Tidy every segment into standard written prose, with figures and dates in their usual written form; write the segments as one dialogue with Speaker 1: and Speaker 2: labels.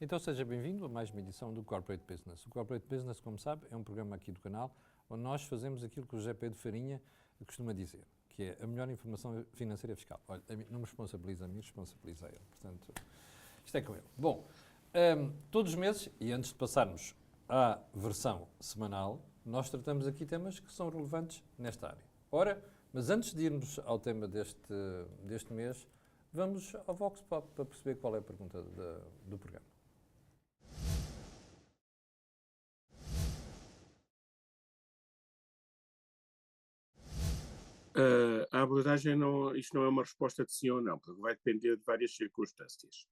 Speaker 1: Então seja bem-vindo a mais uma edição do Corporate Business. O Corporate Business, como sabe, é um programa aqui do canal onde nós fazemos aquilo que o José Pedro Farinha costuma dizer, que é a melhor informação financeira fiscal. Olha, não me responsabiliza a mim, responsabiliza a ele. Portanto, isto é com ele. Bom, todos os meses, e antes de passarmos à versão semanal, nós tratamos aqui temas que são relevantes nesta área. Ora, mas antes de irmos ao tema deste mês, vamos ao Vox Pop para perceber qual é a pergunta do programa.
Speaker 2: A abordagem, isto não é uma resposta de sim ou não, porque vai depender de várias circunstâncias.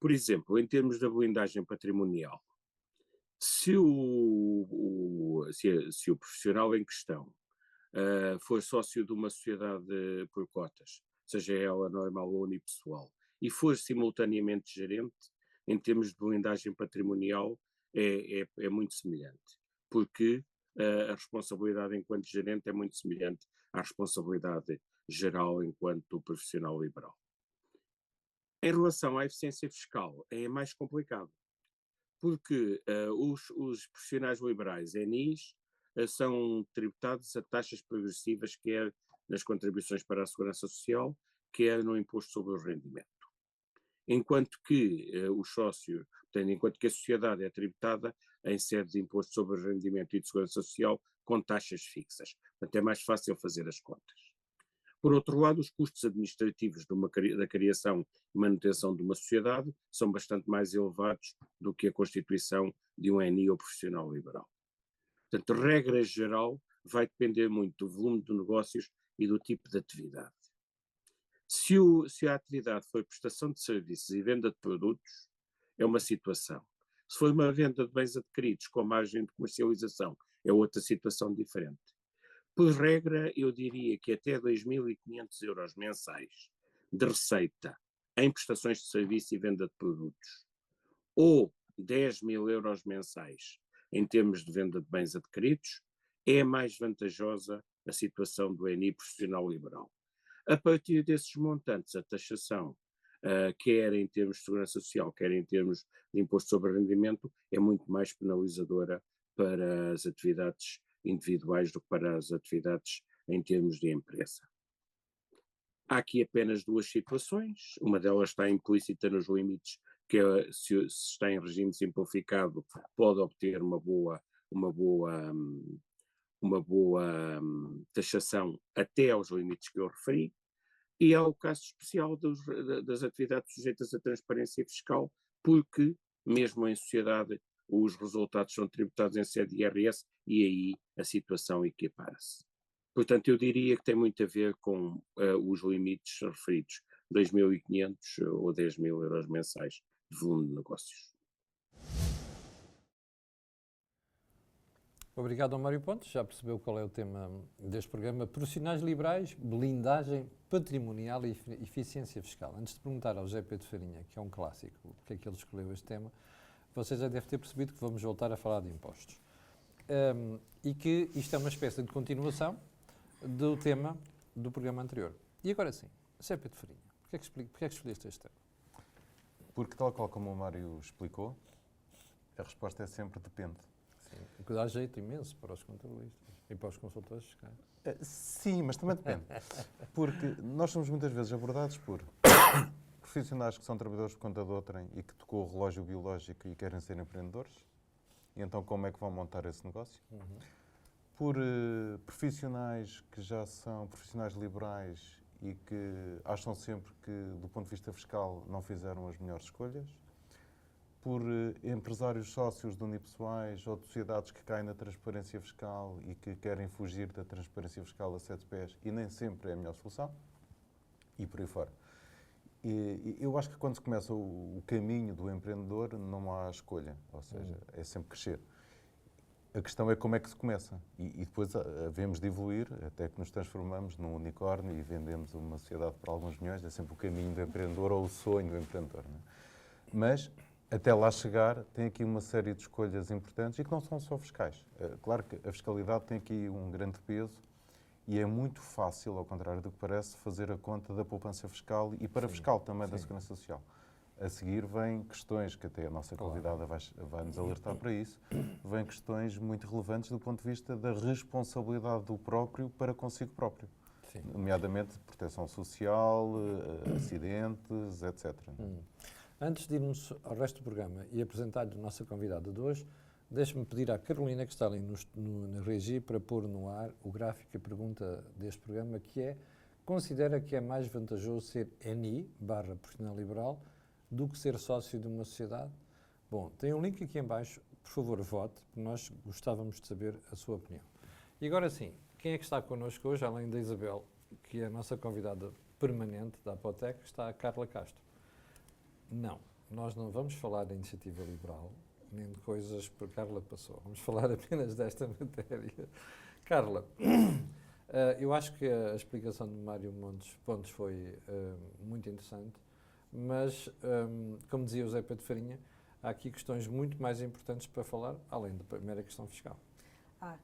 Speaker 2: Por exemplo, em termos da blindagem patrimonial, se o profissional em questão for sócio de uma sociedade por cotas, seja ela normal ou unipessoal, e for simultaneamente gerente, em termos de blindagem patrimonial, é muito semelhante, porque a responsabilidade enquanto gerente é muito semelhante à responsabilidade geral enquanto profissional liberal. Em relação à eficiência fiscal, é mais complicado, porque os profissionais liberais, ENIs, são tributados a taxas progressivas, quer nas contribuições para a Segurança Social, quer no imposto sobre o rendimento. Enquanto que os sócios, enquanto que a sociedade é tributada em sede de imposto sobre o rendimento e de Segurança Social com taxas fixas. Portanto, é mais fácil fazer as contas. Por outro lado, os custos administrativos da criação e manutenção de uma sociedade são bastante mais elevados do que a constituição de um ENI ou profissional liberal. Portanto, regra geral, vai depender muito do volume de negócios e do tipo de atividade. Se a atividade for prestação de serviços e venda de produtos, é uma situação. Se for uma venda de bens adquiridos com margem de comercialização, é outra situação diferente. Por regra, eu diria que até 2.500 euros mensais de receita em prestações de serviço e venda de produtos, ou 10.000 euros mensais em termos de venda de bens adquiridos, é mais vantajosa a situação do ENI profissional liberal. A partir desses montantes, a taxação, quer em termos de segurança social, quer em termos de imposto sobre rendimento, é muito mais penalizadora para as atividades individuais do que para as atividades em termos de empresa. Há aqui apenas duas situações, uma delas está implícita nos limites, que é, se está em regime simplificado, pode obter uma boa taxação até aos limites que eu referi, e há o caso especial das atividades sujeitas à transparência fiscal, porque, mesmo em sociedade, os resultados são tributados em sede de IRS e aí a situação equipara-se. Portanto, eu diria que tem muito a ver com os limites referidos, 2.500 ou 10.000 euros mensais de volume de negócios.
Speaker 1: Obrigado ao Mário Pontes, já percebeu qual é o tema deste programa. Profissionais liberais, blindagem patrimonial e eficiência fiscal. Antes de perguntar ao José Pedro Farinha, que é um clássico, porque é que ele escolheu este tema, você já deve ter percebido que vamos voltar a falar de impostos. E que isto é uma espécie de continuação do tema do programa anterior. E agora sim, José Pedro Farinha, porque é que escolheste este tema?
Speaker 3: Porque, tal qual como o Mário explicou, a resposta é sempre depende.
Speaker 1: Sim, o que dá jeito imenso para os contabilistas e para os consultores fiscais.
Speaker 3: Sim, mas também depende. Porque nós somos muitas vezes abordados por profissionais que são trabalhadores de conta de outrem e que tocou o relógio biológico e querem ser empreendedores. E então como é que vão montar esse negócio? Por profissionais que já são profissionais liberais e que acham sempre que, do ponto de vista fiscal, não fizeram as melhores escolhas. Por empresários sócios de unipessoais ou de sociedades que caem na transparência fiscal e que querem fugir da transparência fiscal a 7 pés e nem sempre é a melhor solução. E por aí fora. E eu acho que quando se começa o caminho do empreendedor não há escolha, ou seja, é sempre crescer. A questão é como é que se começa e depois havemos de evoluir até que nos transformamos num unicórnio e vendemos uma sociedade por alguns milhões, é sempre o caminho do empreendedor ou o sonho do empreendedor. Não é? Mas até lá chegar tem aqui uma série de escolhas importantes e que não são só fiscais. Claro que a fiscalidade tem aqui um grande peso e é muito fácil, ao contrário do que parece, fazer a conta da poupança fiscal e para fiscal também da Segurança Social. A seguir vêm questões, que até a nossa convidada vai nos alertar para isso, vêm questões muito relevantes do ponto de vista da responsabilidade do próprio para consigo próprio.
Speaker 1: Sim.
Speaker 3: Nomeadamente proteção social, acidentes, etc.
Speaker 1: Antes de irmos ao resto do programa e apresentar-lhe a nossa convidada de hoje, deixe-me pedir à Carolina, que está ali na regi, para pôr no ar o gráfico, a pergunta deste programa, que é: considera que é mais vantajoso ser NI/profissional liberal do que ser sócio de uma sociedade? Bom, tem um link aqui em baixo, por favor vote, porque nós gostávamos de saber a sua opinião. E agora sim, quem é que está connosco hoje, além da Isabel, que é a nossa convidada permanente da Apotec, está a Carla Castro. Não, nós não vamos falar da iniciativa liberal, nem de coisas que a Carla passou, vamos falar apenas desta matéria. Carla, eu acho que a explicação de Mário Pontes foi muito interessante, mas, como dizia o José Pedro Farinha, há aqui questões muito mais importantes para falar, além da primeira questão fiscal.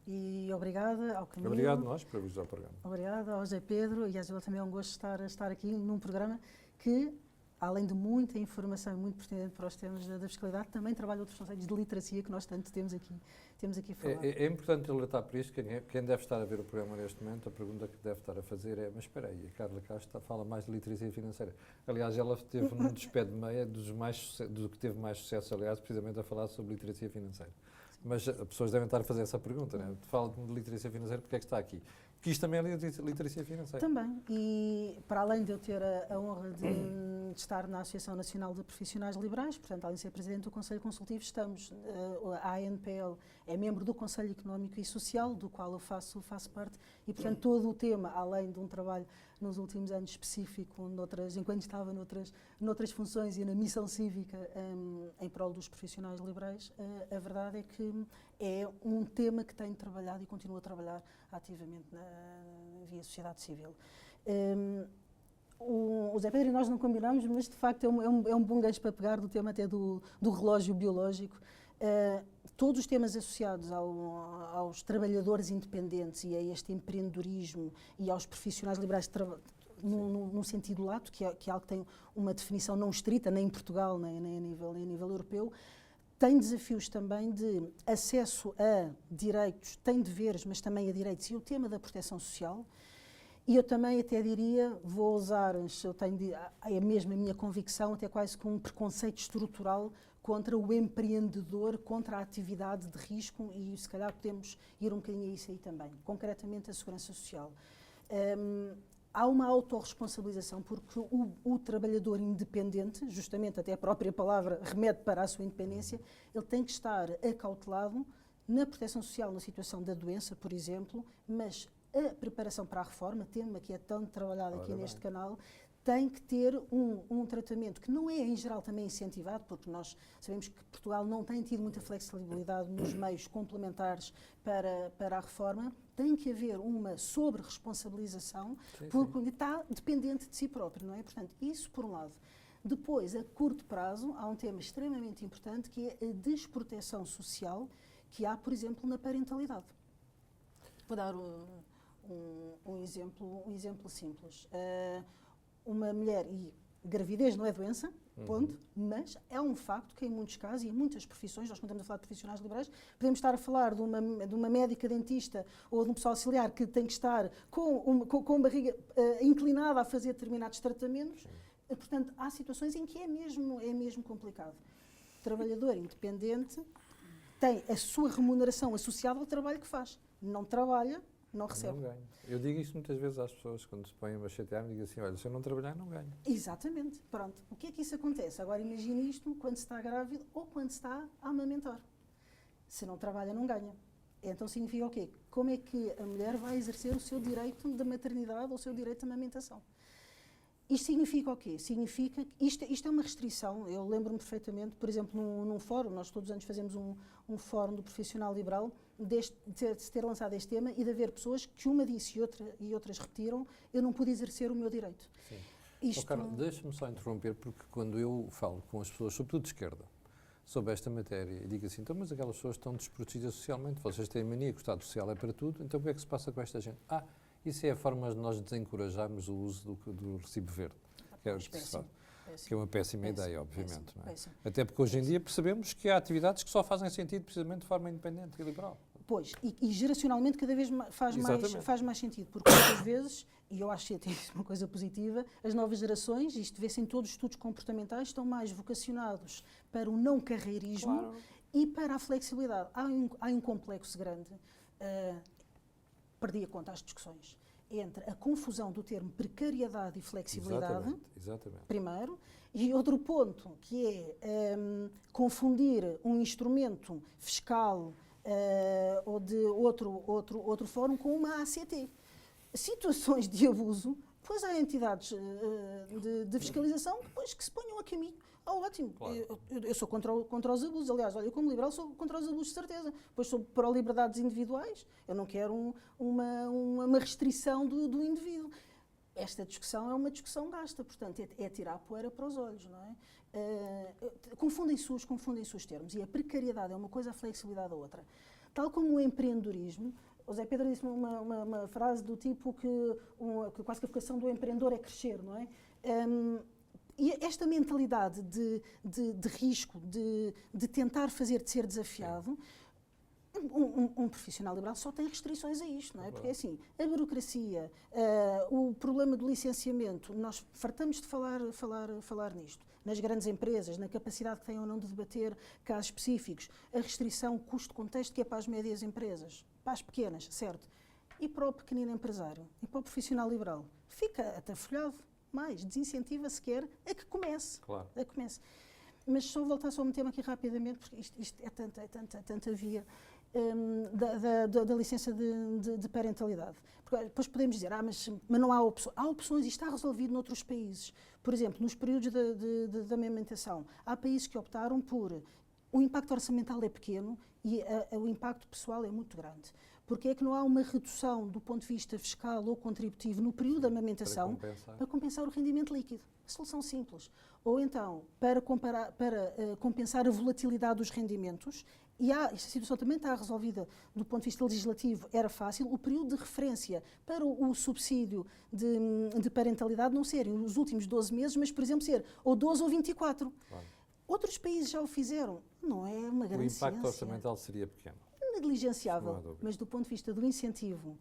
Speaker 4: E obrigada ao Camilo.
Speaker 1: Obrigado a nós por vir ao programa.
Speaker 4: Obrigada ao José Pedro e à Isabel, também é um gosto estar aqui num programa que, além de muita informação e muito pertinente para os temas da fiscalidade, também trabalha outros conceitos de literacia que nós tanto temos aqui a falar.
Speaker 1: É importante alertar para isto, quem deve estar a ver o programa neste momento, a pergunta que deve estar a fazer é: mas espera aí, a Carla Castro fala mais de literacia financeira. Aliás, ela teve num dos pé de meia do que teve mais sucesso, aliás, precisamente a falar sobre literacia financeira. Mas as pessoas devem estar a fazer essa pergunta, né? Fala de literacia financeira, porque é que está aqui? Porque isto também é literacia financeira.
Speaker 4: Também, e para além de eu ter a honra de estar na Associação Nacional de Profissionais Liberais, portanto, além de ser Presidente do Conselho Consultivo, a ANPL é membro do Conselho Económico e Social, do qual eu faço parte, e portanto todo o tema, além de um trabalho nos últimos anos específico, enquanto estava noutras funções e na missão cívica em prol dos profissionais liberais, a verdade é que é um tema que tenho trabalhado e continuo a trabalhar ativamente via sociedade civil. O Zé Pedro e nós não combinamos, mas de facto é um bom gancho para pegar do tema até do relógio biológico. Todos os temas associados aos trabalhadores independentes e a este empreendedorismo e aos profissionais liberais num sentido lato, que é algo que tem uma definição não estrita, nem em Portugal, nem a nível europeu, tem desafios também de acesso a direitos, tem deveres, mas também a direitos, e o tema da proteção social. E eu também até diria, vou usar, é mesmo a minha convicção, até quase com um preconceito estrutural contra o empreendedor, contra a atividade de risco, e se calhar podemos ir um bocadinho a isso aí também, concretamente a segurança social. Há uma autorresponsabilização, porque o trabalhador independente, justamente até a própria palavra remete para a sua independência, ele tem que estar acautelado na proteção social, na situação da doença, por exemplo, mas a preparação para a reforma, tema que é tão trabalhado aqui neste canal, tem que ter um tratamento que não é, em geral, também incentivado, porque nós sabemos que Portugal não tem tido muita flexibilidade nos meios complementares para a reforma. Tem que haver uma sobre-responsabilização, porque está dependente de si próprio, não é? Portanto, isso por um lado. Depois, a curto prazo, há um tema extremamente importante, que é a desproteção social que há, por exemplo, na parentalidade. Vou dar um exemplo simples. Uma mulher, e gravidez não é doença, ponto, mas é um facto que em muitos casos e em muitas profissões, nós quando estamos a falar de profissionais liberais, podemos estar a falar de uma médica dentista ou de um pessoal auxiliar que tem que estar com a barriga inclinada a fazer determinados tratamentos. Portanto, há situações em que é mesmo complicado. O trabalhador independente tem a sua remuneração associada ao trabalho que faz. Não trabalha, não recebe.
Speaker 1: Não ganho. Eu digo isso muitas vezes às pessoas, quando se põem a chatear, digo assim: olha, se eu não trabalhar, não ganho.
Speaker 4: Exatamente. Pronto. O que é que isso acontece? Agora imagine isto quando se está grávido ou quando se está a amamentar. Se não trabalha, não ganha. Então significa o quê? Como é que a mulher vai exercer o seu direito da maternidade ou o seu direito de amamentação? Isto significa o quê? Significa que isto é uma restrição. Eu lembro-me perfeitamente, por exemplo, num fórum, nós todos os anos fazemos um fórum do profissional liberal, de ter lançado este tema e de haver pessoas que uma disse e outras repetiram: eu não pude exercer o meu direito.
Speaker 1: Sim. Carla, deixa-me só interromper, porque quando eu falo com as pessoas, sobretudo de esquerda, sobre esta matéria, e digo assim: então, mas aquelas pessoas estão desprotegidas socialmente, vocês têm mania que o Estado Social é para tudo, então o que é que se passa com esta gente? Isso é a forma de nós desencorajarmos o uso do recibo verde. Que é o que se faz.
Speaker 4: péssimo.
Speaker 1: Que é uma péssima
Speaker 4: Péssimo,
Speaker 1: ideia, obviamente.
Speaker 4: péssimo,
Speaker 1: Não é?
Speaker 4: péssimo.
Speaker 1: Até porque hoje em dia percebemos que há atividades que só fazem sentido precisamente de forma independente e liberal.
Speaker 4: Pois, e geracionalmente cada vez
Speaker 1: Exatamente.
Speaker 4: faz mais sentido, porque muitas vezes, e eu acho que até isso é uma coisa positiva, as novas gerações, isto vê-se em todos os estudos comportamentais, estão mais vocacionados para o não carreirismo
Speaker 1: Claro.
Speaker 4: e para a flexibilidade. Há um complexo grande, perdi a conta às discussões, entre a confusão do termo precariedade e flexibilidade,
Speaker 1: Exatamente.
Speaker 4: primeiro, e outro ponto, que é confundir um instrumento fiscal ou de outro fórum com uma ACT. Situações de abuso, pois há entidades de fiscalização depois que se ponham a caminho. Ótimo,
Speaker 1: Claro.
Speaker 4: eu sou contra os abusos. Aliás, olha, eu como liberal sou contra os abusos, de certeza. Pois sou pró-liberdades individuais. Eu não quero uma restrição do indivíduo. Esta discussão é uma discussão gasta, portanto, é tirar poeira para os olhos, não é? Confundem-se os termos, e a precariedade é uma coisa, a flexibilidade é outra. Tal como o empreendedorismo, o Zé Pedro disse uma frase do tipo que quase que a vocação do empreendedor é crescer, não é? E esta mentalidade de risco, de tentar fazer de ser desafiado, um profissional liberal só tem restrições a isto, não é? Porque assim, a burocracia, o problema do licenciamento, nós fartamos de falar nisto. Nas grandes empresas, na capacidade que têm ou não de debater casos específicos, a restrição custo-contexto que é para as médias empresas, para as pequenas, certo? E para o pequenino empresário, e para o profissional liberal, fica atafolhado mais, desincentiva sequer a que comece.
Speaker 1: Claro.
Speaker 4: A que comece. Mas só voltar só a um tema aqui rapidamente, porque isto é tanta via da licença de parentalidade. Porque depois podemos dizer, mas não há opções. Há opções e está resolvido noutros países. Por exemplo, nos períodos da amamentação, há países que optaram por... O impacto orçamental é pequeno e o impacto pessoal é muito grande. Porque é que não há uma redução do ponto de vista fiscal ou contributivo no período da amamentação para compensar o rendimento líquido? Solução simples. Ou então, para compensar a volatilidade dos rendimentos, e esta situação também está resolvida do ponto de vista legislativo, era fácil, o período de referência para o subsídio de parentalidade não ser os últimos 12 meses, mas, por exemplo, ser ou 12 ou 24.
Speaker 1: Claro.
Speaker 4: Outros países já o fizeram. Não é uma grande ciência.
Speaker 1: O impacto orçamental seria pequeno.
Speaker 4: Negligenciável, mas do ponto de vista do incentivo,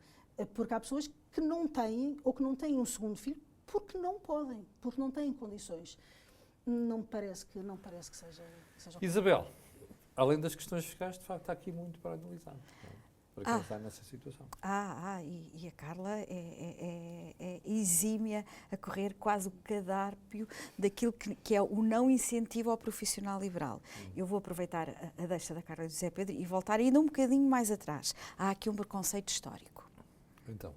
Speaker 4: porque há pessoas que não têm ou que não têm um segundo filho porque não podem, porque não têm condições. Não me parece que seja
Speaker 1: Isabel, além das questões fiscais, de facto, há aqui muito para analisar, para quem está nessa situação.
Speaker 5: E a Carla é exímia a correr quase o cardápio daquilo que é o não incentivo ao profissional liberal. Eu vou aproveitar a deixa da Carla e do José Pedro e voltar ainda um bocadinho mais atrás. Há aqui um preconceito histórico.
Speaker 1: Então.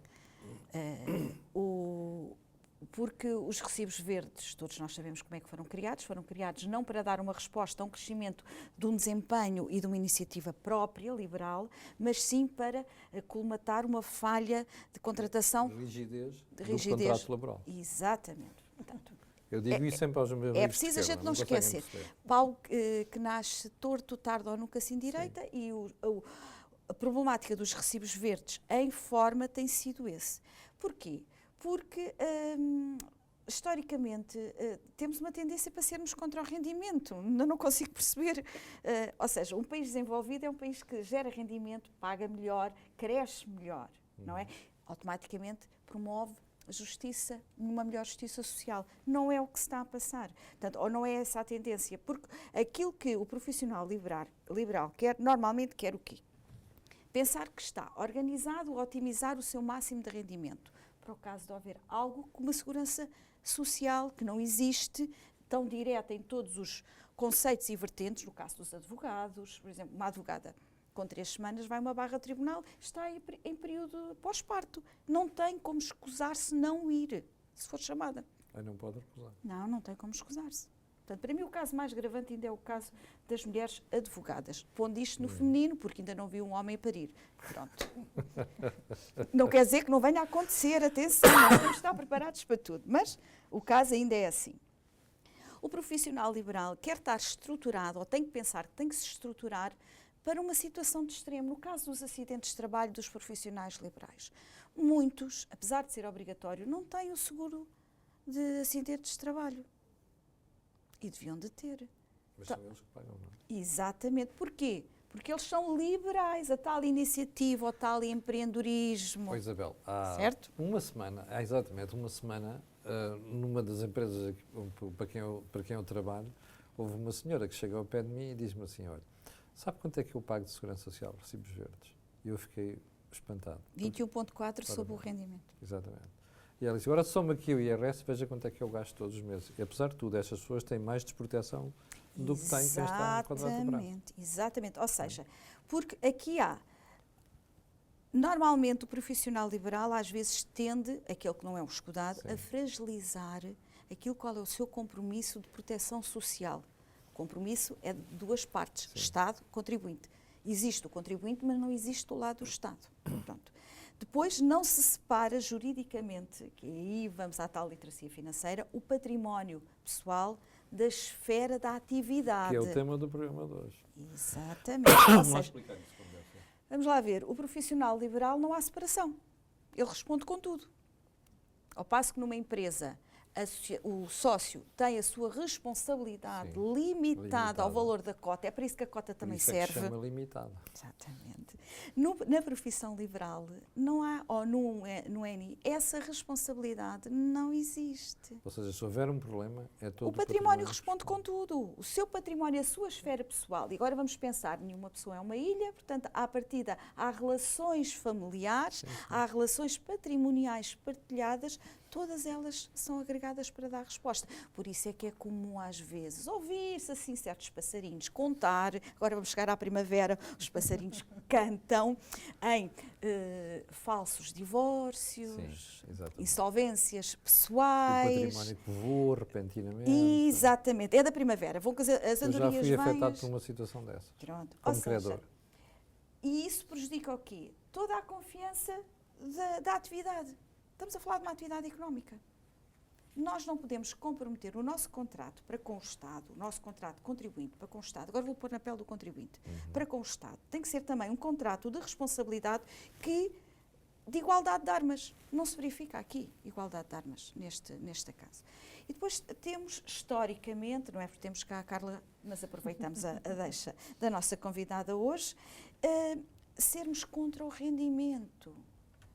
Speaker 5: Porque os recibos verdes, todos nós sabemos como é que foram criados não para dar uma resposta a um crescimento de um desempenho e de uma iniciativa própria, liberal, mas sim para colmatar uma falha de contratação.
Speaker 1: Rigidez do contrato laboral.
Speaker 5: Exatamente. Portanto,
Speaker 1: eu digo isso sempre aos meus
Speaker 5: é preciso a gente não esquecer. Pau que nasce torto, tarde ou nunca se endireita, e a problemática dos recibos verdes em forma tem sido esse. Porquê? Porque, historicamente, temos uma tendência para sermos contra o rendimento. Não consigo perceber. Ou seja, um país desenvolvido é um país que gera rendimento, paga melhor, cresce melhor, não é? Automaticamente promove justiça, uma melhor justiça social. Não é o que se está a passar. Portanto, ou não é essa a tendência. Porque aquilo que o profissional liberal quer, normalmente quer o quê? Pensar que está organizado a otimizar o seu máximo de rendimento. Para o caso de haver algo como a segurança social, que não existe tão direta em todos os conceitos e vertentes, no caso dos advogados, por exemplo, uma advogada com 3 semanas vai a uma barra tribunal, está em período pós-parto, não tem como escusar-se não ir, se for chamada.
Speaker 1: Não pode recusar.
Speaker 5: Não tem como escusar-se. Portanto, para mim o caso mais gravante ainda é o caso das mulheres advogadas, pondo isto no feminino, porque ainda não vi um homem parir. Pronto. Não quer dizer que não venha a acontecer, atenção, nós temos de estar preparados para tudo, mas o caso ainda é assim. O profissional liberal quer estar estruturado, ou tem que pensar que tem que se estruturar para uma situação de extremo. No caso dos acidentes de trabalho dos profissionais liberais, muitos, apesar de ser obrigatório, não têm o seguro de acidentes de trabalho. E deviam de ter.
Speaker 1: Mas são eles que pagam, não é?
Speaker 5: Exatamente. Porquê? Porque eles são liberais, a tal iniciativa, o tal empreendedorismo.
Speaker 1: Oh, Isabel, há
Speaker 5: Certo?
Speaker 1: uma semana, há exatamente uma semana, numa das empresas para quem eu trabalho, houve uma senhora que chegou ao pé de mim e diz-me assim, olha, sabe quanto é que eu pago de segurança social, recibos verdes? E eu fiquei espantado.
Speaker 5: 21,4 sobre o rendimento.
Speaker 1: Exatamente. E ela disse, agora soma aqui o IRS, veja quanto é que eu gasto todos os meses. E apesar de tudo, estas pessoas têm mais desproteção do que tem quem está no contrato de trabalho.
Speaker 5: Exatamente. Ou seja, porque aqui há, normalmente o profissional liberal às vezes tende, aquele que não é um escudado,
Speaker 1: Sim.
Speaker 5: a fragilizar aquilo qual é o seu compromisso de proteção social. O compromisso é de duas partes,
Speaker 1: Sim.
Speaker 5: Estado, contribuinte. Existe o contribuinte, mas não existe o lado do Estado. Pronto. Depois não se separa juridicamente, que aí vamos à tal literacia financeira, o património pessoal da esfera da atividade.
Speaker 1: Que é o tema do programa de hoje.
Speaker 5: Exatamente. Ou
Speaker 1: Vamos
Speaker 5: seja,
Speaker 1: explicar isso como deve ser.
Speaker 5: vamos lá ver, o profissional liberal não há separação. Ele responde com tudo. Ao passo que numa empresa o sócio tem a sua responsabilidade
Speaker 1: Sim,
Speaker 5: limitada ao
Speaker 1: limitada.
Speaker 5: valor da cota, é para isso que a cota também
Speaker 1: Por isso é que se
Speaker 5: serve.
Speaker 1: chama limitado.
Speaker 5: Exatamente. Na profissão liberal não há, ou no ENI, essa responsabilidade não existe.
Speaker 1: Ou seja, se houver um problema, é todo
Speaker 5: O património responde com tudo. O seu património, a sua esfera pessoal. E agora vamos pensar, nenhuma pessoa é uma ilha, portanto, à partida há relações familiares, há relações patrimoniais partilhadas, todas elas são agregadas para dar resposta. Por isso é que é comum às vezes ouvir-se assim certos passarinhos contar, agora vamos chegar à primavera, os passarinhos cantam em falsos divórcios,
Speaker 1: Sim, exatamente.
Speaker 5: insolvências
Speaker 1: O
Speaker 5: pessoais.
Speaker 1: património que voou repentinamente.
Speaker 5: Exatamente, é da primavera. As
Speaker 1: Eu já
Speaker 5: andorinhas
Speaker 1: fui afetado
Speaker 5: vêm.
Speaker 1: por uma situação dessas,
Speaker 5: Pronto. Ou
Speaker 1: como
Speaker 5: seja,
Speaker 1: credor.
Speaker 5: e isso prejudica o quê? Toda a confiança da atividade. Estamos a falar de uma atividade económica. Nós não podemos comprometer o nosso contrato para com o Estado, o nosso contrato contribuinte para com o Estado, agora vou pôr na pele do contribuinte, para com o Estado. Tem que ser também um contrato de responsabilidade de igualdade de armas. Não se verifica aqui igualdade de armas neste caso. E depois temos, historicamente, não é porque temos cá a Carla, mas aproveitamos a deixa da nossa convidada hoje, sermos contra o rendimento.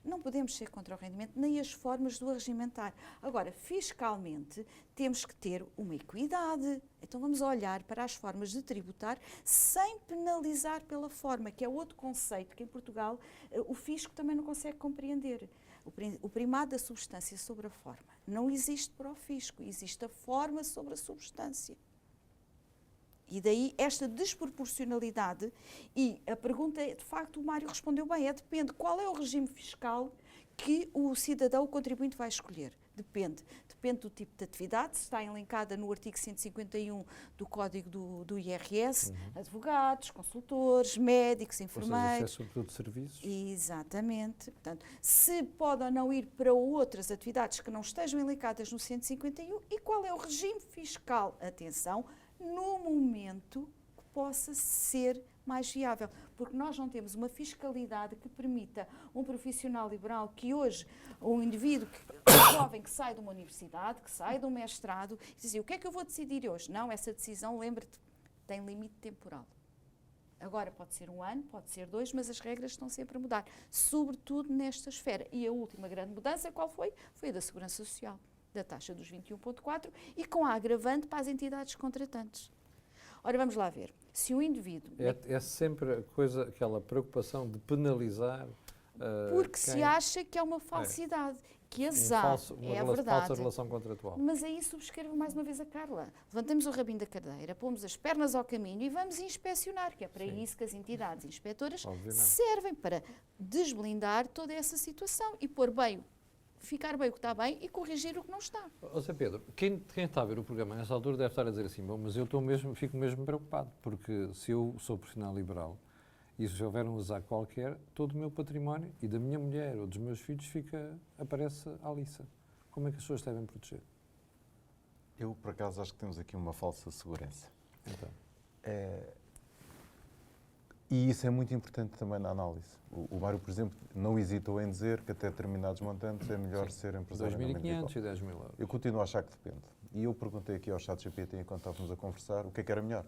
Speaker 5: Não podemos ser contra o rendimento, nem as formas do regimentar. Agora, fiscalmente, temos que ter uma equidade. Então, vamos olhar para as formas de tributar sem penalizar pela forma, que é outro conceito que, em Portugal, o fisco também não consegue compreender. O primado da substância sobre a forma. Não existe para o fisco, existe a forma sobre a substância. E daí esta desproporcionalidade, e a pergunta, de facto, o Mário respondeu bem, depende qual é o regime fiscal que o cidadão, o contribuinte, vai escolher. Depende do tipo de atividade, se está elencada no artigo 151 do Código do IRS, advogados, consultores, médicos,
Speaker 1: Ou seja,
Speaker 5: enfermeiros.
Speaker 1: isso é sobretudo serviços.
Speaker 5: Exatamente. Portanto, se pode ou não ir para outras atividades que não estejam elencadas no 151 e qual é o regime fiscal, atenção, no momento que possa ser mais viável. Porque nós não temos uma fiscalidade que permita um profissional liberal que hoje, um indivíduo, um jovem que sai de uma universidade, que sai de um mestrado, e diz assim, o que é que eu vou decidir hoje? Não, essa decisão, lembra-te, tem limite temporal. Agora pode ser 1 ano, pode ser 2, mas as regras estão sempre a mudar, sobretudo nesta esfera. E a última grande mudança, qual foi? Foi a da Segurança Social, da taxa dos 21,4 e com a agravante para as entidades contratantes. Ora, vamos lá ver. Se um indivíduo...
Speaker 1: É sempre aquela preocupação de penalizar.
Speaker 5: Porque se acha que é uma falsidade, que azar, é
Speaker 1: uma
Speaker 5: verdade.
Speaker 1: falsa relação contratual.
Speaker 5: Mas aí subscrevo mais uma vez a Carla. Levantamos o rabinho da cadeira, pomos as pernas ao caminho e vamos inspecionar, que é para isso que as entidades inspetoras servem, para desblindar toda essa situação e pôr bem, ficar bem o que está bem e corrigir o que não está.
Speaker 1: Ó Zé Pedro, quem está a ver o programa nessa altura deve estar a dizer assim, bom, mas eu fico mesmo preocupado, porque se eu sou profissional liberal e se houver um azar qualquer, todo o meu património e da minha mulher ou dos meus filhos aparece à liça. Como é que as pessoas devem proteger?
Speaker 3: Eu, por acaso, acho que temos aqui uma falsa segurança.
Speaker 1: Então,
Speaker 3: E isso é muito importante também na análise. O Mário, por exemplo, não hesitou em dizer que até determinados montantes é melhor ser empresário.
Speaker 1: 2.500 e 10.000 euros.
Speaker 3: Eu continuo a achar que depende. E eu perguntei aqui ao ChatGPT, enquanto estávamos a conversar, o que é que era melhor.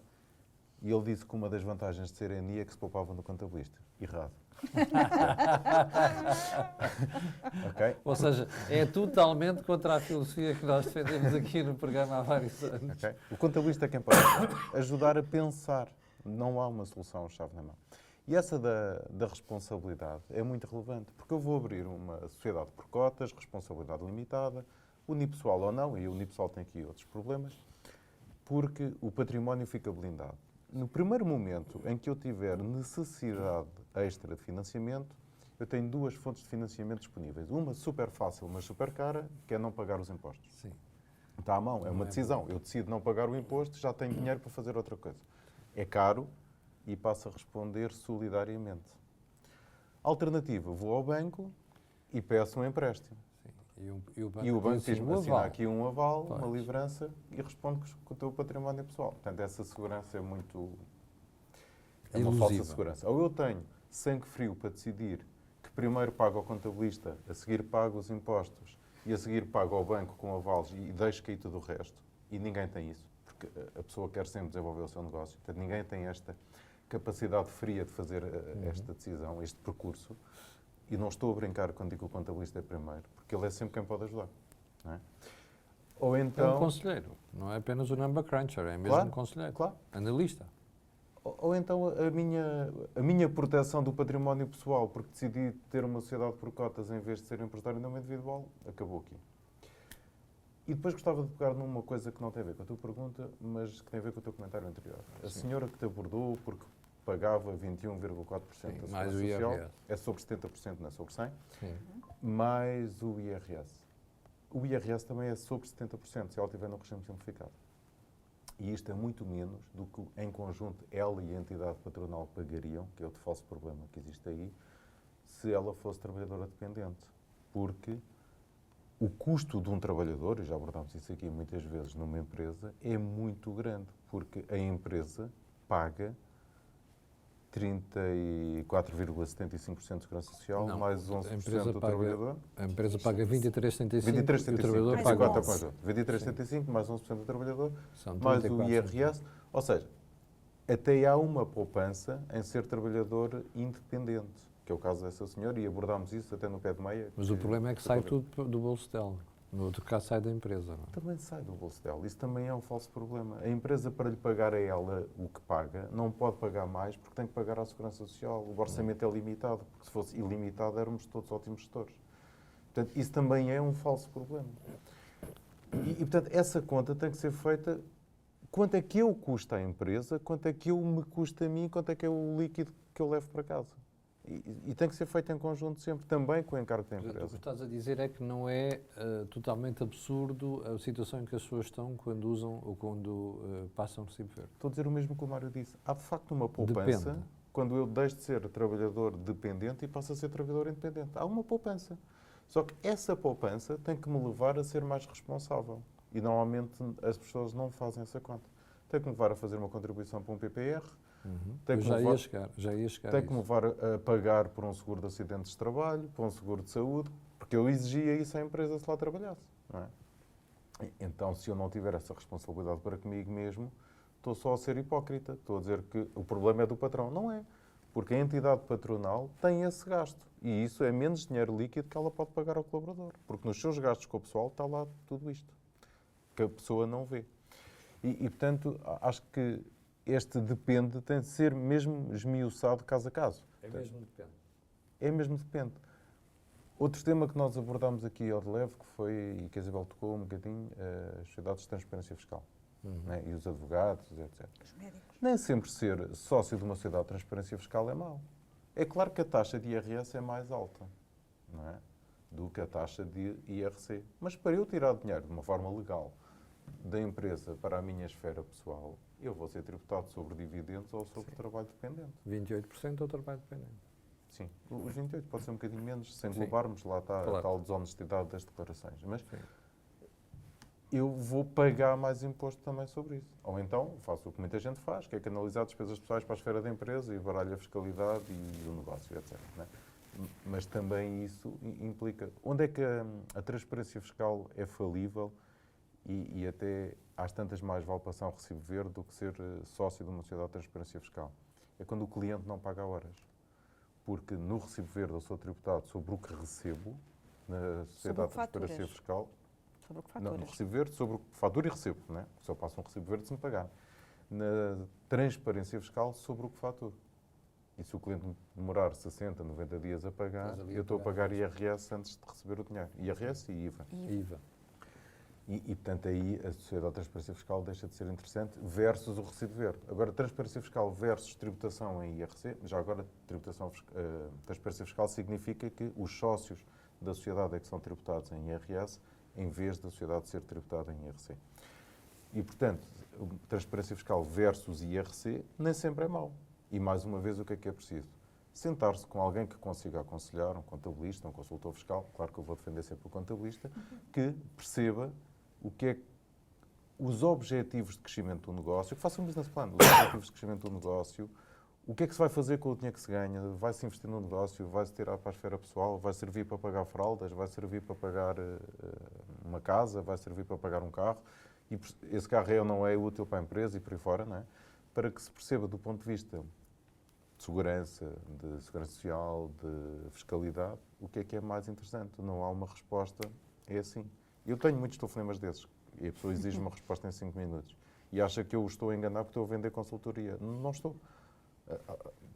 Speaker 3: E ele disse que uma das vantagens de ser ENI é que se poupava no contabilista. Errado. Ok?
Speaker 1: Ou seja, é totalmente contra a filosofia que nós defendemos aqui no programa há vários anos.
Speaker 3: Ok? O contabilista é quem pode ajudar a pensar. Não há uma solução-chave na mão. E essa da responsabilidade é muito relevante, porque eu vou abrir uma sociedade por cotas, responsabilidade limitada, unipessoal ou não, e o unipessoal tem aqui outros problemas, porque o património fica blindado. No primeiro momento em que eu tiver necessidade extra de financiamento, eu tenho duas fontes de financiamento disponíveis. Uma super fácil, mas super cara, que é não pagar os impostos.
Speaker 1: Sim.
Speaker 3: Está à mão, é uma decisão. Eu decido não pagar o imposto, já tenho dinheiro para fazer outra coisa. É caro e passo a responder solidariamente. Alternativa, vou ao banco e peço um empréstimo.
Speaker 1: Sim.
Speaker 3: E o banco
Speaker 1: diz-me
Speaker 3: diz-me, assina
Speaker 1: aval.
Speaker 3: aqui um aval, uma
Speaker 1: Pois.
Speaker 3: livrança e responde com o teu património pessoal. Portanto, essa segurança é muito... É uma falsa
Speaker 1: Ilusiva.
Speaker 3: segurança. Ou eu tenho sangue frio para decidir que primeiro pago ao contabilista, a seguir pago os impostos e a seguir pago ao banco com avales e deixo cair tudo o resto. E ninguém tem isso, porque a pessoa quer sempre desenvolver o seu negócio. Portanto, ninguém tem esta capacidade fria de fazer esta decisão, este percurso. E não estou a brincar quando digo que o contabilista é primeiro, porque ele é sempre quem pode ajudar. Não é? Ou
Speaker 1: É um
Speaker 3: então...
Speaker 1: conselheiro, não é apenas o number cruncher, é mesmo
Speaker 3: Claro,
Speaker 1: um conselheiro.
Speaker 3: claro.
Speaker 1: Analista.
Speaker 3: Ou então a minha proteção do património pessoal, porque decidi ter uma sociedade por cotas em vez de ser empresário nome individual, acabou aqui. E depois gostava de pegar numa coisa que não tem a ver com a tua pergunta, mas que tem a ver com o teu comentário anterior. A senhora que te abordou porque pagava 21,4% da
Speaker 1: Sim, mais
Speaker 3: Segurança
Speaker 1: o
Speaker 3: Social,
Speaker 1: IRS.
Speaker 3: é sobre 70%, não é sobre 100%,
Speaker 1: Sim.
Speaker 3: mais o IRS. O IRS também é sobre 70%, se ela estiver no regime simplificado. E isto é muito menos do que, em conjunto, ela e a entidade patronal pagariam, que é outro falso problema que existe aí, se ela fosse trabalhadora dependente. Porque o custo de um trabalhador, e já abordámos isso aqui muitas vezes numa empresa, é muito grande, porque a empresa paga 34,75% de segurança social,
Speaker 1: Não,
Speaker 3: mais
Speaker 1: a
Speaker 3: 11%
Speaker 1: empresa
Speaker 3: do
Speaker 1: paga-
Speaker 3: trabalhador.
Speaker 1: A empresa paga 23,75 e o
Speaker 3: 23,75,
Speaker 1: trabalhador
Speaker 5: Mais
Speaker 1: paga
Speaker 5: 11.
Speaker 3: 24 ao conjunto. 23,75 mais 11% do trabalhador,
Speaker 1: São
Speaker 3: mais o
Speaker 1: 34
Speaker 3: IRS. Ou seja, até há uma poupança em ser trabalhador independente, que é o caso dessa senhora, e abordámos isso até no pé de meia.
Speaker 1: Mas o problema é que sai tudo do bolso dela. No outro caso sai da empresa. Não é?
Speaker 3: Também sai do bolso dela. Isso também é um falso problema. A empresa, para lhe pagar a ela o que paga, não pode pagar mais porque tem que pagar à Segurança Social. O orçamento é limitado, porque se fosse ilimitado éramos todos ótimos gestores. Portanto, isso também é um falso problema. Portanto, essa conta tem que ser feita. Quanto é que eu custa à empresa, quanto é que eu me custa a mim, quanto é que é o líquido que eu levo para casa. E tem que ser feito em conjunto sempre, também com o encargo da
Speaker 1: Portanto, o que
Speaker 3: empresa.
Speaker 1: estás a dizer é que não é totalmente absurdo a situação em que as pessoas estão quando usam ou quando passam o recibo verde.
Speaker 3: Estou a dizer o mesmo que o Mário disse. Há de facto uma poupança
Speaker 1: Depende.
Speaker 3: quando eu deixo de ser trabalhador dependente e passo a ser trabalhador independente. Há uma poupança. Só que essa poupança tem que me levar a ser mais responsável. E normalmente as pessoas não fazem essa conta. Tem que me levar a fazer uma contribuição para um PPR, tem
Speaker 1: Eu
Speaker 3: que
Speaker 1: já
Speaker 3: levar-
Speaker 1: ia chegar, já ia chegar a
Speaker 3: tem que me
Speaker 1: isso.
Speaker 3: levar a pagar por um seguro de acidentes de trabalho, por um seguro de saúde, porque eu exigia isso à empresa se lá trabalhasse. Não é? Então, se eu não tiver essa responsabilidade para comigo mesmo, estou só a ser hipócrita. Estou a dizer que o problema é do patrão. Não é. Porque a entidade patronal tem esse gasto. E isso é menos dinheiro líquido que ela pode pagar ao colaborador. Porque nos seus gastos com o pessoal está lá tudo isto, que a pessoa não vê. Portanto, acho que este depende tem de ser mesmo esmiuçado caso a caso.
Speaker 1: É mesmo depende.
Speaker 3: É mesmo depende. Outro tema que nós abordámos aqui ao de leve, que foi, e que a Isabel tocou um bocadinho, as sociedades de transparência fiscal. Né? E os advogados, etc.
Speaker 5: Os médicos.
Speaker 3: Nem sempre ser sócio de uma sociedade de transparência fiscal é mau. É claro que a taxa de IRS é mais alta, não é? Do que a taxa de IRC. Mas para eu tirar dinheiro de uma forma legal da empresa para a minha esfera pessoal, eu vou ser tributado sobre dividendos ou sobre trabalho dependente.
Speaker 1: 28% é o trabalho dependente.
Speaker 3: Sim, os 28 pode ser um bocadinho menos, sem
Speaker 1: Sim.
Speaker 3: englobarmos, lá está
Speaker 1: Claro.
Speaker 3: a tal desonestidade das declarações. Mas
Speaker 1: Sim.
Speaker 3: eu vou pagar mais imposto também sobre isso. Ou então faço o que muita gente faz, que é canalizar despesas pessoais para a esfera da empresa e baralha a fiscalidade e o negócio, etc. Não é? Mas também isso implica... Onde é que a transparência fiscal é falível e até às tantas mais vale passar um recibo verde do que ser sócio de uma sociedade de transparência fiscal. É quando o cliente não paga horas. Porque no recibo verde eu sou tributado sobre o que recebo na sociedade de transparência fiscal.
Speaker 5: Sobre o que
Speaker 3: Não,
Speaker 5: faturas.
Speaker 3: no recibo verde, sobre o que faturo e recebo, não é? Só passo um recibo verde se me pagar. Na transparência fiscal, sobre o que faturo. E se o cliente demorar 60, 90 dias a pagar,
Speaker 1: Estás ali a
Speaker 3: eu estou a
Speaker 1: pagar.
Speaker 3: pagar IRS antes de receber o dinheiro. IRS e IVA.
Speaker 1: IVA.
Speaker 3: E, portanto, aí a sociedade de transparência fiscal deixa de ser interessante versus o recibo verde. Agora, transparência fiscal versus tributação em IRC, já agora, transparência fiscal significa que os sócios da sociedade é que são tributados em IRS, em vez da sociedade ser tributada em IRC. E, portanto, transparência fiscal versus IRC nem sempre é mau. E, mais uma vez, o que é preciso? Sentar-se com alguém que consiga aconselhar, um contabilista, um consultor fiscal, claro que eu vou defender sempre o contabilista, que perceba o que é os objetivos de crescimento do negócio, que faça um business plan, os objetivos de crescimento do negócio, o que é que se vai fazer com o dinheiro que se ganha, vai-se investir no negócio, vai-se tirar para a esfera pessoal, vai servir para pagar fraldas, vai servir para pagar uma casa, vai servir para pagar um carro, e esse carro é ou não é útil para a empresa e por aí fora, não é? Para que se perceba do ponto de vista de segurança social, de fiscalidade, o que é mais interessante. Não há uma resposta, é assim. Eu tenho muitos telefonemas desses e a pessoa exige uma resposta em 5 minutos e acha que eu estou a enganar porque estou a vender consultoria. Não estou.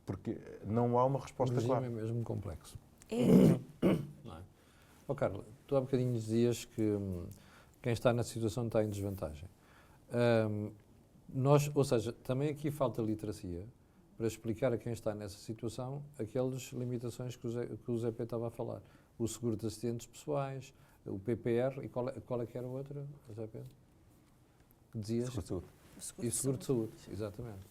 Speaker 3: Porque não há uma resposta
Speaker 1: O regime
Speaker 3: clara.
Speaker 1: é mesmo complexo.
Speaker 5: É.
Speaker 1: Não é? Oh, Carla, tu há bocadinho dizias que quem está na situação está em desvantagem. Ou seja, também aqui falta literacia para explicar a quem está nessa situação aquelas limitações que o Zé Pedro estava a falar. O seguro de acidentes pessoais, o PPR, e qual é que era a outra, Zé Pedro? Que dizias?
Speaker 3: Seguro de saúde.
Speaker 1: E seguro de saúde, exatamente.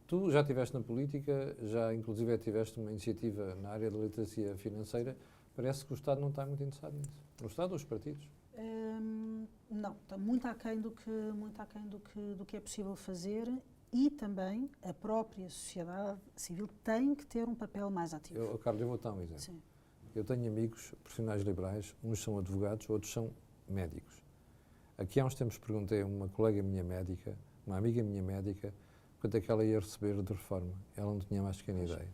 Speaker 1: Tu já estiveste na política, já inclusive tiveste uma iniciativa na área da literacia financeira. Parece que o Estado não está muito interessado nisso. O Estado ou os partidos?
Speaker 4: Não, está muito aquém do que é possível fazer, e também a própria sociedade civil tem que ter um papel mais ativo.
Speaker 1: Carlos, eu vou dar um exemplo.
Speaker 4: Sim.
Speaker 1: Eu tenho amigos profissionais liberais, uns são advogados, outros são médicos. Aqui há uns tempos perguntei a uma colega minha médica, uma amiga minha médica, quanto é que ela ia receber de reforma. Ela não tinha mais pequena ideia.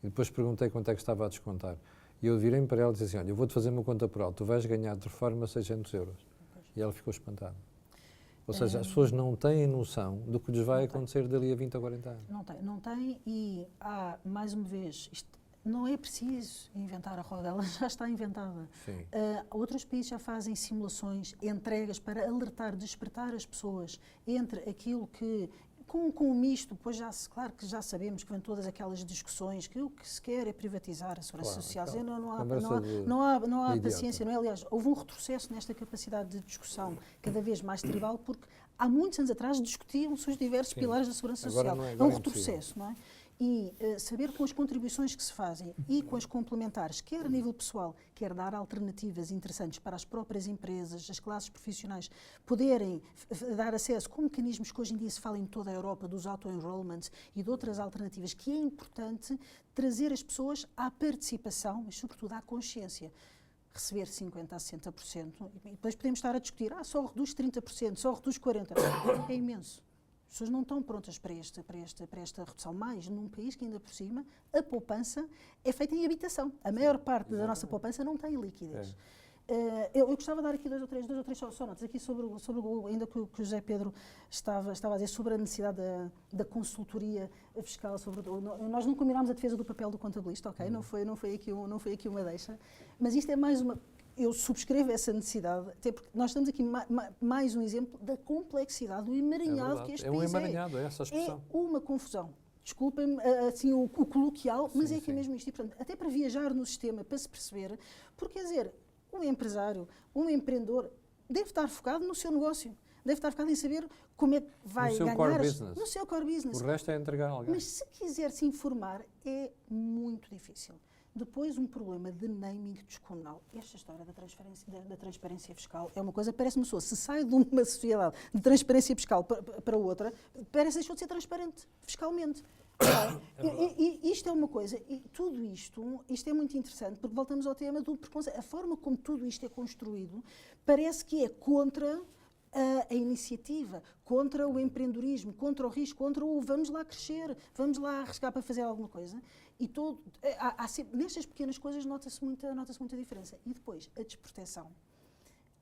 Speaker 1: E depois perguntei quanto é que estava a descontar. E eu virei-me para ela e disse assim, olha, eu vou-te fazer uma conta por alto, tu vais ganhar de reforma 600 euros. E ela ficou espantada. Ou seja, as pessoas não têm noção do que lhes vai acontecer dali a 20 a 40 anos.
Speaker 4: Não tem, e há, mais uma vez, isto não é preciso inventar a roda, ela já está inventada.
Speaker 1: Sim.
Speaker 4: Outros países já fazem simulações, entregas para alertar, despertar as pessoas entre aquilo que, com o misto, pois claro que já sabemos que vêm todas aquelas discussões que o que se quer é privatizar a segurança social. Não há paciência, não é? Aliás, houve um retrocesso nesta capacidade de discussão cada vez mais tribal, porque há muitos anos atrás discutiam-se os diversos pilares da segurança
Speaker 1: Agora
Speaker 4: social.
Speaker 1: não é,
Speaker 4: É
Speaker 1: agora
Speaker 4: um
Speaker 1: é impossível.
Speaker 4: retrocesso, não é? E saber com as contribuições que se fazem e com as complementares, quer a nível pessoal, quer dar alternativas interessantes para as próprias empresas, as classes profissionais, poderem dar acesso com mecanismos que hoje em dia se falam em toda a Europa, dos auto-enrollments e de outras alternativas, que é importante trazer as pessoas à participação, mas sobretudo à consciência. Receber 50% a 60%, e depois podemos estar a discutir, só reduz 30%, só reduz 40%, é imenso. As pessoas não estão prontas para esta redução, mas num país que ainda por cima a poupança é feita em habitação. A maior parte da nossa poupança não tem liquidez. Eu gostava de dar aqui dois ou três só notas, aqui sobre ainda que o José Pedro estava a dizer sobre a necessidade da consultoria fiscal. Nós não combinámos a defesa do papel do contabilista, ok? Não foi aqui uma deixa, mas isto é mais uma... Eu subscrevo essa necessidade, até porque nós estamos aqui mais um exemplo da complexidade, do emaranhado que este país
Speaker 1: é. É um emaranhado, é essa a expressão.
Speaker 4: É uma confusão. Desculpem-me assim, o coloquial, mas é que é mesmo isto. E, portanto, até para viajar no sistema, para se perceber, porque, quer dizer, um empresário, um empreendedor, deve estar focado no seu negócio. Deve estar focado em saber como é que vai ganhar... No seu core business.
Speaker 1: O resto é entregar a alguém.
Speaker 4: Mas se quiser se informar, é muito difícil. Depois, um problema de naming descomunal. Esta história da transparência fiscal é uma coisa, parece-me só, se sai de uma sociedade de transparência fiscal para outra, parece que deixou de ser transparente fiscalmente. Isto é uma coisa, e tudo isto é muito interessante, porque voltamos ao tema do preconceito. A forma como tudo isto é construído parece que é contra a iniciativa, contra o empreendedorismo, contra o risco, contra o vamos lá crescer, vamos lá arriscar para fazer alguma coisa. E nestas pequenas coisas nota-se muita diferença. E depois, a desproteção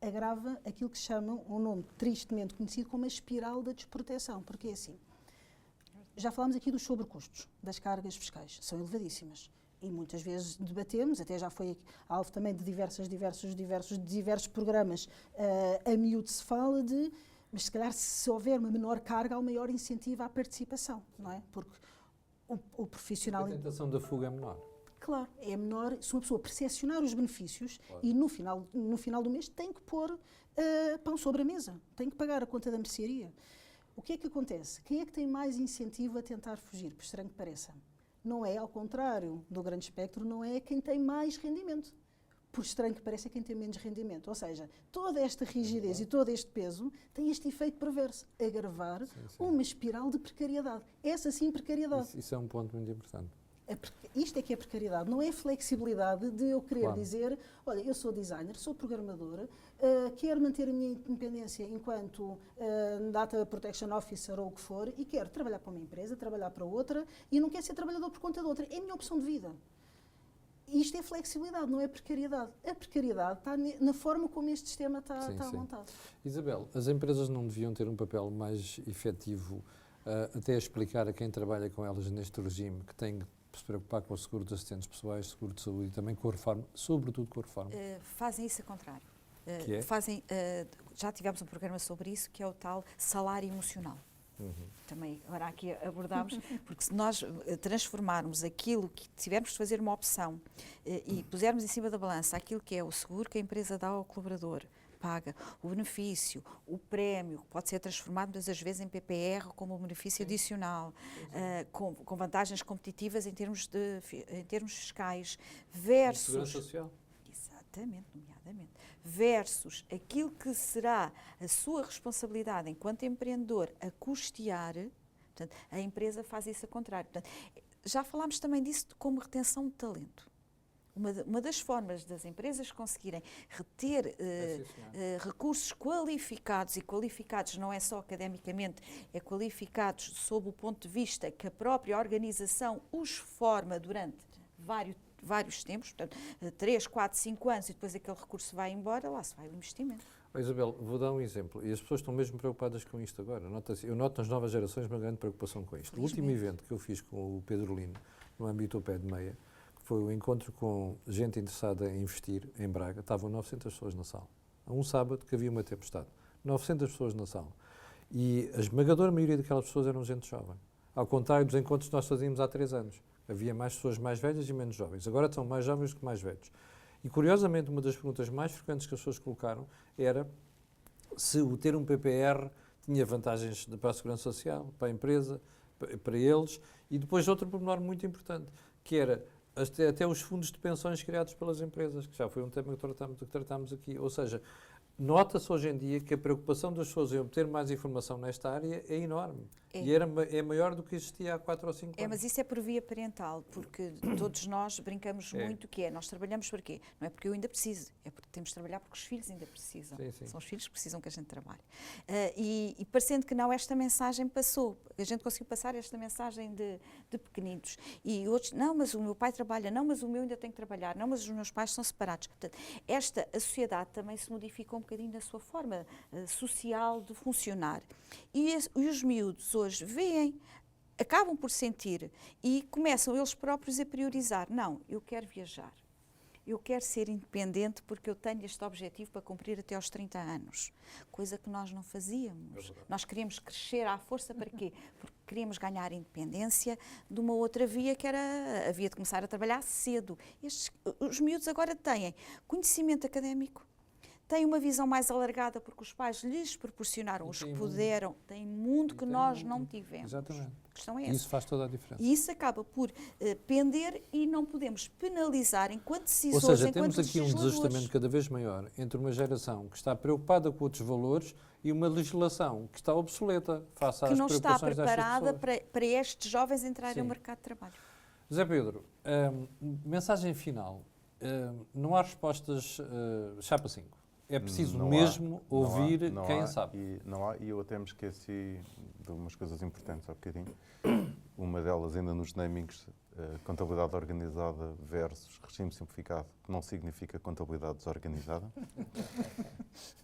Speaker 4: agrava aquilo que se chama, um nome tristemente conhecido como a espiral da desproteção, porque é assim. Já falámos aqui dos sobrecustos, das cargas fiscais, são elevadíssimas. E muitas vezes debatemos, até já foi alvo também de diversos programas, a miúdo se fala mas se calhar se houver uma menor carga, há um maior incentivo à participação, não é? Porque o profissional...
Speaker 1: A tentação da fuga é menor.
Speaker 4: Claro, é menor se uma pessoa percepcionar os benefícios e no final do mês tem que pôr pão sobre a mesa, tem que pagar a conta da mercearia. O que é que acontece? Quem é que tem mais incentivo a tentar fugir, por estranho que pareça? Não é, ao contrário do grande espectro, não é quem tem mais rendimento. Por estranho que pareça, é quem tem menos rendimento. Ou seja, toda esta rigidez e todo este peso tem este efeito perverso, agravar uma espiral de precariedade. Essa sim, precariedade.
Speaker 1: Isso é um ponto muito importante.
Speaker 4: Isto é que é precariedade, não é flexibilidade de eu querer dizer, olha, eu sou designer, sou programadora, quero manter a minha independência enquanto Data Protection Officer ou o que for e quero trabalhar para uma empresa, trabalhar para outra e não quero ser trabalhador por conta de outra. É a minha opção de vida. Isto é flexibilidade, não é precariedade. A precariedade está na forma como este sistema está montado.
Speaker 1: Isabel, as empresas não deviam ter um papel mais efetivo até a explicar a quem trabalha com elas neste regime que tem se preocupar com o seguro de assistentes pessoais, seguro de saúde e também com a reforma, sobretudo com a reforma?
Speaker 5: Fazem isso ao contrário.
Speaker 1: Que é?
Speaker 5: Já tivemos um programa sobre isso, que é o tal salário emocional. Também agora aqui abordámos, porque se nós transformarmos aquilo que tivermos de fazer uma opção e pusermos em cima da balança aquilo que é o seguro que a empresa dá ao colaborador, paga, o benefício, o prémio, pode ser transformado muitas das vezes em PPR como um benefício adicional, com vantagens competitivas em termos fiscais, versus...
Speaker 1: Segurança social.
Speaker 5: Exatamente, nomeadamente. Versus aquilo que será a sua responsabilidade enquanto empreendedor a custear, portanto, a empresa faz isso ao contrário. Portanto, já falámos também disso como retenção de talento. Uma das formas das empresas conseguirem reter recursos qualificados, e qualificados não é só academicamente, é qualificados sob o ponto de vista que a própria organização os forma durante vários tempos, portanto, 3, 4, 5 anos, e depois aquele recurso vai embora, lá se vai o investimento.
Speaker 1: Isabel, vou dar um exemplo, e as pessoas estão mesmo preocupadas com isto agora. Eu noto nas novas gerações uma grande preocupação com isto. O último evento que eu fiz com o Pedro Lino, no âmbito ao pé de meia, foi o encontro com gente interessada em investir em Braga. Estavam 900 pessoas na sala. A um sábado que havia uma tempestade. 900 pessoas na sala. E a esmagadora maioria daquelas pessoas eram gente jovem. Ao contrário dos encontros que nós fazíamos há 3 anos. Havia mais pessoas mais velhas e menos jovens. Agora são mais jovens do que mais velhos. E, curiosamente, uma das perguntas mais frequentes que as pessoas colocaram era se o ter um PPR tinha vantagens para a segurança social, para a empresa, para eles. E depois outro pormenor muito importante, que era até os fundos de pensões criados pelas empresas, que já foi um tema que tratámos aqui. Ou seja, nota-se hoje em dia que a preocupação das pessoas em obter mais informação nesta área é enorme. E é maior do que existia há 4 ou 5 anos.
Speaker 5: Mas isso é por via parental, porque todos nós brincamos muito que nós trabalhamos para quê? Não é porque eu ainda preciso, é porque temos de trabalhar porque os filhos ainda precisam.
Speaker 1: Sim.
Speaker 5: São os filhos que precisam que a gente trabalhe. E parecendo que não, esta mensagem passou. A gente conseguiu passar esta mensagem de pequeninos. E outros, não, mas o meu pai trabalha, não, mas o meu ainda tem que trabalhar, não, mas os meus pais são separados. Portanto, a sociedade também se modifica um bocadinho na sua forma social de funcionar. E os miúdos hoje acabam por sentir e começam eles próprios a priorizar. Não, eu quero viajar. Eu quero ser independente porque eu tenho este objetivo para cumprir até aos 30 anos. Coisa que nós não fazíamos. Nós queríamos crescer à força para quê? Porque queríamos ganhar independência de uma outra via que era a via de começar a trabalhar cedo. Os miúdos agora têm conhecimento académico, têm uma visão mais alargada porque os pais lhes proporcionaram,
Speaker 1: E
Speaker 5: os
Speaker 1: têm
Speaker 5: que
Speaker 1: mundo.
Speaker 5: puderam, têm mundo que
Speaker 1: têm
Speaker 5: nós
Speaker 1: mundo.
Speaker 5: não tivemos.
Speaker 1: Exatamente.
Speaker 5: A questão é
Speaker 1: E
Speaker 5: essa.
Speaker 1: isso faz toda a diferença.
Speaker 5: E isso acaba por pender e não podemos penalizar enquanto
Speaker 1: Ou
Speaker 5: decisores,
Speaker 1: seja,
Speaker 5: enquanto
Speaker 1: temos aqui um
Speaker 5: legisladores.
Speaker 1: desajustamento cada vez maior entre uma geração que está preocupada com outros valores e uma legislação que está obsoleta face às
Speaker 5: que não está
Speaker 1: preocupações destas
Speaker 5: preparada
Speaker 1: pessoas.
Speaker 5: para estes jovens entrarem
Speaker 1: Sim.
Speaker 5: no mercado de trabalho.
Speaker 1: José Pedro, mensagem final. Não há respostas chapa 5. É preciso
Speaker 3: Não há-
Speaker 1: mesmo
Speaker 3: não há-
Speaker 1: ouvir
Speaker 3: não
Speaker 1: quem
Speaker 3: há,
Speaker 1: sabe.
Speaker 3: E eu até me esqueci de umas coisas importantes há bocadinho. Uma delas, ainda nos namings, contabilidade organizada versus regime simplificado, que não significa contabilidade desorganizada.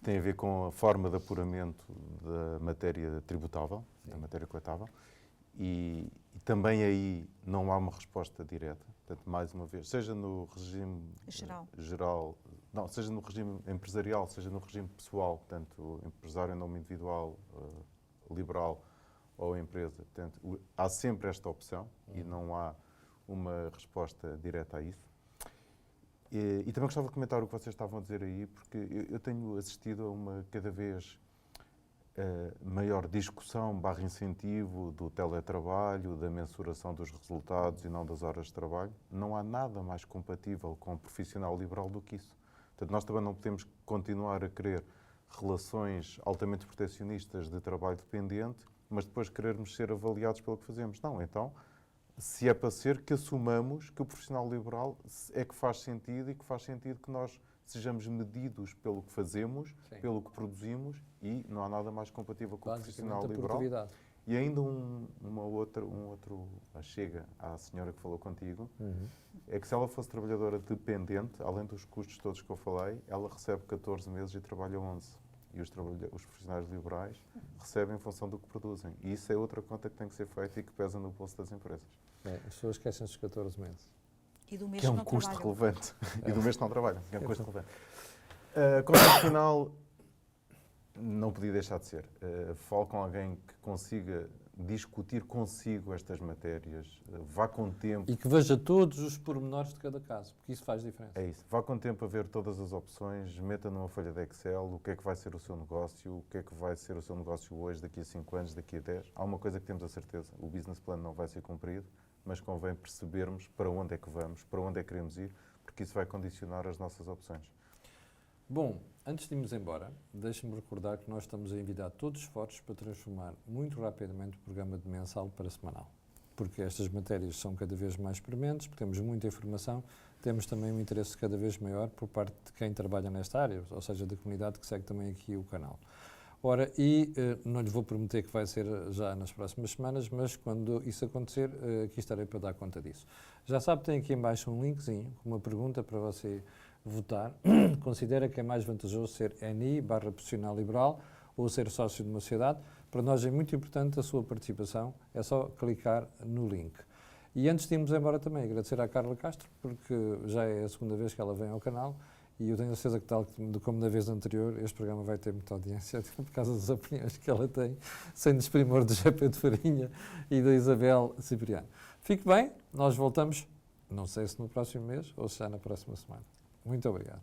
Speaker 3: Tem a ver com a forma de apuramento da matéria tributável, da matéria coletável. E também aí não há uma resposta direta. Portanto, mais uma vez, seja no regime geral, não, seja no regime empresarial, seja no regime pessoal, portanto, empresário em nome individual, liberal ou empresa, portanto, há sempre esta opção e não há uma resposta direta a isso. E também gostava de comentar o que vocês estavam a dizer aí, porque eu tenho assistido a uma cada vez maior discussão / incentivo do teletrabalho, da mensuração dos resultados e não das horas de trabalho. Não há nada mais compatível com o profissional liberal do que isso. Portanto, nós também não podemos continuar a querer relações altamente proteccionistas de trabalho dependente, mas depois querermos ser avaliados pelo que fazemos. Não, então, se é para ser, que assumamos que o profissional liberal é que faz sentido e que faz sentido que nós sejamos medidos pelo que fazemos,
Speaker 1: Sim.
Speaker 3: pelo que produzimos, e não há nada mais compatível com o profissional
Speaker 1: Basicamente a
Speaker 3: liberal.
Speaker 1: produtividade.
Speaker 3: E ainda um outro chega à senhora que falou contigo, é que se ela fosse trabalhadora dependente, além dos custos todos que eu falei, ela recebe 14 meses e trabalha 11. E os profissionais liberais recebem em função do que produzem. E isso é outra conta que tem que ser feita e que pesa no bolso das empresas.
Speaker 1: As pessoas esquecem dos 14 meses.
Speaker 5: E do mês
Speaker 3: Que é um
Speaker 5: não
Speaker 3: custo
Speaker 5: trabalham.
Speaker 3: relevante. E do mês que não trabalham, que é um custo relevante. Conselho final, não podia deixar de ser. Falo com alguém que consiga discutir consigo estas matérias, vá com tempo.
Speaker 1: E que veja todos os pormenores de cada caso, porque isso faz diferença.
Speaker 3: É isso. Vá com tempo a ver todas as opções, meta numa folha de Excel o que é que vai ser o seu negócio, o que é que vai ser o seu negócio hoje, daqui a 5 anos, daqui a 10. Há uma coisa que temos a certeza, o business plan não vai ser cumprido, mas convém percebermos para onde é que vamos, para onde é que queremos ir, porque isso vai condicionar as nossas opções.
Speaker 1: Bom, antes de irmos embora, deixe-me recordar que nós estamos a envidar todos os esforços para transformar muito rapidamente o programa de mensal para semanal. Porque estas matérias são cada vez mais prementes, temos muita informação, temos também um interesse cada vez maior por parte de quem trabalha nesta área, ou seja, da comunidade que segue também aqui o canal. Ora, não lhes vou prometer que vai ser já nas próximas semanas, mas quando isso acontecer, aqui estarei para dar conta disso. Já sabe, tem aqui em baixo um linkzinho com uma pergunta para você votar. Considera que é mais vantajoso ser NI/profissional liberal ou ser sócio de uma sociedade? Para nós é muito importante a sua participação, é só clicar no link. E antes de irmos embora também, agradecer à Carla Castro, porque já é a segunda vez que ela vem ao canal e eu tenho a certeza que, tal como na vez anterior, este programa vai ter muita audiência por causa das opiniões que ela tem, sem desprimor do José Pedro Farinha e da Isabel Cipriano. Fique bem, nós voltamos, não sei se no próximo mês ou se já na próxima semana. Muito obrigado.